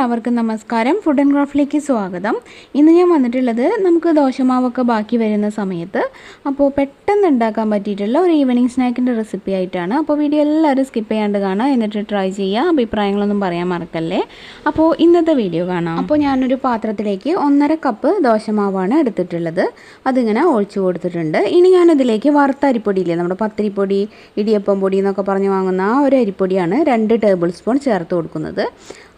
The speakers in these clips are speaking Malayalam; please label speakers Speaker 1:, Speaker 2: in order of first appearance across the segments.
Speaker 1: എല്ലാവർക്കും നമസ്കാരം. ഫുഡ് ആൻഡ് ക്രാഫ്റ്റിലേക്ക് സ്വാഗതം. ഇന്ന് ഞാൻ വന്നിട്ടുള്ളത് നമുക്ക് ദോശമാവൊക്കെ ബാക്കി വരുന്ന സമയത്ത് അപ്പോൾ പെട്ടെന്ന് ഉണ്ടാക്കാൻ പറ്റിയിട്ടുള്ള ഒരു ഈവനിങ് സ്നാക്കിൻ്റെ റെസിപ്പി ആയിട്ടാണ്. അപ്പോൾ വീഡിയോ എല്ലാവരും സ്കിപ്പ് ചെയ്യാണ്ട് കാണാം, എന്നിട്ട് ട്രൈ ചെയ്യുക. അഭിപ്രായങ്ങളൊന്നും പറയാൻ മറക്കല്ലേ. അപ്പോൾ ഇന്നത്തെ വീഡിയോ കാണാം. അപ്പോൾ ഞാനൊരു പാത്രത്തിലേക്ക് 1.5 കപ്പ് ദോശമാവാണ് എടുത്തിട്ടുള്ളത്. അതിങ്ങനെ ഒഴിച്ചു കൊടുത്തിട്ടുണ്ട്. ഇനി ഞാനതിലേക്ക് വറുത്ത അരിപ്പൊടിയില്ലേ, നമ്മുടെ പത്തിരിപ്പൊടി, ഇടിയപ്പം പൊടി എന്നൊക്കെ പറഞ്ഞ് വാങ്ങുന്ന ആ ഒരു അരിപ്പൊടിയാണ് 2 ടേബിൾ സ്പൂൺ ചേർത്ത് കൊടുക്കുന്നത്.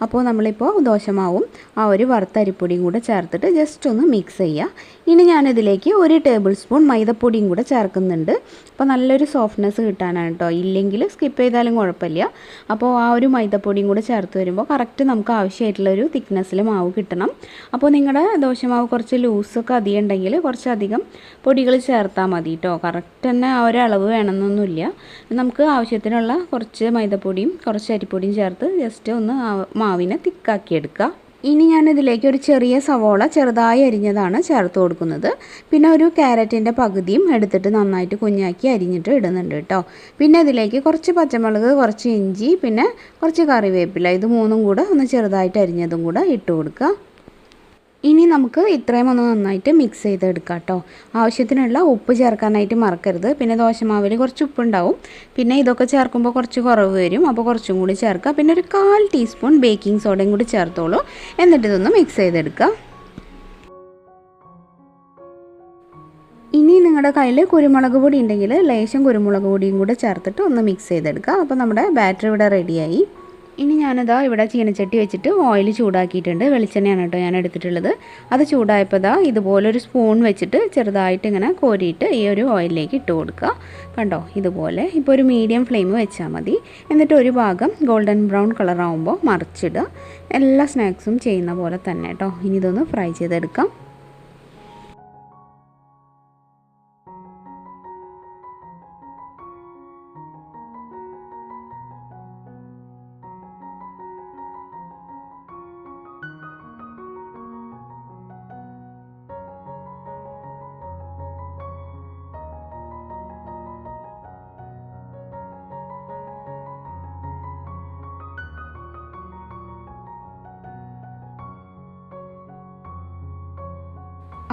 Speaker 1: അപ്പോൾ നമ്മളിപ്പോൾ ദോശമാവും ആ ഒരു വറുത്ത അരിപ്പൊടിയും കൂടെ ചേർത്തിട്ട് ജസ്റ്റ് ഒന്ന് മിക്സ് ചെയ്യുക. ഇനി ഞാനിതിലേക്ക് 1 ടേബിൾ സ്പൂൺ മൈദപ്പൊടിയും കൂടെ ചേർക്കുന്നുണ്ട്. അപ്പോൾ നല്ലൊരു സോഫ്റ്റ്നെസ് കിട്ടാനാണ് കേട്ടോ, ഇല്ലെങ്കിൽ സ്കിപ്പ് ചെയ്താലും കുഴപ്പമില്ല. അപ്പോൾ ആ ഒരു മൈദപ്പൊടിയും കൂടെ ചേർത്ത് വരുമ്പോൾ കറക്റ്റ് നമുക്ക് ആവശ്യമായിട്ടുള്ളൊരു തിക്നെസ്സിൽ മാവ് കിട്ടണം. അപ്പോൾ നിങ്ങളുടെ ദോശമാവ് കുറച്ച് ലൂസൊക്കെ അധികം ഉണ്ടെങ്കിൽ കുറച്ചധികം പൊടികൾ ചേർത്താൽ മതി കേട്ടോ. കറക്റ്റ് തന്നെ ആ ഒരു അളവ് വേണമെന്നൊന്നുമില്ല. നമുക്ക് ആവശ്യത്തിനുള്ള കുറച്ച് മൈദപ്പൊടിയും കുറച്ച് അരിപ്പൊടിയും ചേർത്ത് ജസ്റ്റ് ഒന്ന് മാവിനെ തിക്കാക്കിയെടുക്കുക. ഇനി ഞാനിതിലേക്ക് ഒരു ചെറിയ സവോള ചെറുതായി അരിഞ്ഞതാണ് ചേർത്ത് കൊടുക്കുന്നത്. പിന്നെ ഒരു ക്യാരറ്റിൻ്റെ പകുതിയും എടുത്തിട്ട് നന്നായിട്ട് കുഞ്ഞാക്കി അരിഞ്ഞിട്ട് ഇടുന്നുണ്ട് കേട്ടോ. പിന്നെ ഇതിലേക്ക് കുറച്ച് പച്ചമുളക്, കുറച്ച് ഇഞ്ചി, പിന്നെ കുറച്ച് കറിവേപ്പില, ഇത് 3ഉം കൂടെ ഒന്ന് ചെറുതായിട്ട് അരിഞ്ഞതും കൂടെ ഇട്ട് കൊടുക്കുക. ഇനി നമുക്ക് ഇത്രയും ഒന്ന് നന്നായിട്ട് മിക്സ് ചെയ്തെടുക്കാം കേട്ടോ. ആവശ്യത്തിനുള്ള ഉപ്പ് ചേർക്കാനായിട്ട് മറക്കരുത്. പിന്നെ ദോശമാവിൽ കുറച്ച് ഉപ്പുണ്ടാവും, പിന്നെ ഇതൊക്കെ ചേർക്കുമ്പോൾ കുറച്ച് കുറവ് വരും, അപ്പോൾ കുറച്ചും കൂടി ചേർക്കുക. പിന്നെ ഒരു 1/4 ടീസ്പൂൺ ബേക്കിംഗ് സോഡയും കൂടി ചേർത്തോളൂ. എന്നിട്ട് ഇതൊന്ന് മിക്സ് ചെയ്തെടുക്കുക. ഇനി നിങ്ങളുടെ കയ്യിൽ കുരുമുളക് പൊടി ഉണ്ടെങ്കിൽ ലേശം കുരുമുളക് പൊടിയും കൂടെ ചേർത്തിട്ട് ഒന്ന് മിക്സ് ചെയ്തെടുക്കുക. അപ്പോൾ നമ്മുടെ ബാറ്റർ ഇവിടെ റെഡിയായി. ഇനി ഞാനിതാ ഇവിടെ ചീനച്ചട്ടി വെച്ചിട്ട് ഓയിൽ ചൂടാക്കിയിട്ടുണ്ട്. വെളിച്ചെണ്ണയാണ് കേട്ടോ ഞാൻ എടുത്തിട്ടുള്ളത്. അത് ചൂടായപ്പോൾ ഇതാ ഇതുപോലൊരു സ്പൂൺ വെച്ചിട്ട് ചെറുതായിട്ട് ഇങ്ങനെ കോരിയിട്ട് ഈ ഒരു ഓയിലിലേക്ക് ഇട്ട് കൊടുക്കുക. കണ്ടോ, ഇതുപോലെ. ഇപ്പോൾ ഒരു മീഡിയം ഫ്ലെയിം വെച്ചാൽ മതി. എന്നിട്ട് ഒരു ഭാഗം ഗോൾഡൻ ബ്രൗൺ കളർ ആകുമ്പോൾ മറിച്ചിടുക. എല്ലാ സ്നാക്സും ചെയ്യുന്ന പോലെ തന്നെ കേട്ടോ. ഇനി ഇതൊന്ന് ഫ്രൈ ചെയ്തെടുക്കാം.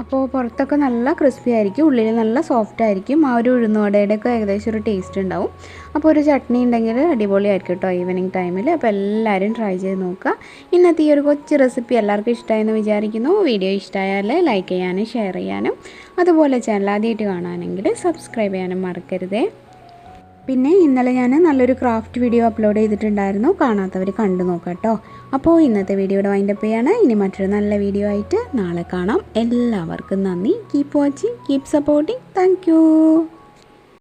Speaker 1: അപ്പോൾ പുറത്തൊക്കെ നല്ല ക്രിസ്പി ആയിരിക്കും, ഉള്ളിൽ നല്ല സോഫ്റ്റ് ആയിരിക്കും. ആ ഒരു ഉഴുന്നുവടയുടെയൊക്കെ ഏകദേശം ഒരു ടേസ്റ്റ് ഉണ്ടാവും. അപ്പോൾ ഒരു ചട്നി ഉണ്ടെങ്കിൽ അടിപൊളിയായിരിക്കും കേട്ടോ ഈവനിങ് ടൈമിൽ. അപ്പോൾ എല്ലാവരും ട്രൈ ചെയ്ത് നോക്കുക. ഇന്നത്തെ ഈ ഒരു കൊച്ചു റെസിപ്പി എല്ലാവർക്കും ഇഷ്ടമായെന്ന് വിചാരിക്കുന്നു. വീഡിയോ ഇഷ്ടമായാൽ ലൈക്ക് ചെയ്യാനും ഷെയർ ചെയ്യാനും, അതുപോലെ ചാനൽ ആദ്യമായിട്ട് കാണാനെങ്കിൽ സബ്സ്ക്രൈബ് ചെയ്യാനും മറക്കരുതേ. പിന്നെ ഇന്നലെ ഞാൻ നല്ലൊരു ക്രാഫ്റ്റ് വീഡിയോ അപ്ലോഡ് ചെയ്തിട്ടുണ്ടായിരുന്നു, കാണാത്തവർ കണ്ടു നോക്കാം കേട്ടോ. അപ്പോൾ ഇന്നത്തെ വീഡിയോയുടെ വൈൻഡപ്പ് ചെയ്യാണ്. ഇനി മറ്റൊരു നല്ല വീഡിയോ ആയിട്ട് നാളെ കാണാം. എല്ലാവർക്കും നന്ദി. Keep watching, keep supporting. Thank you.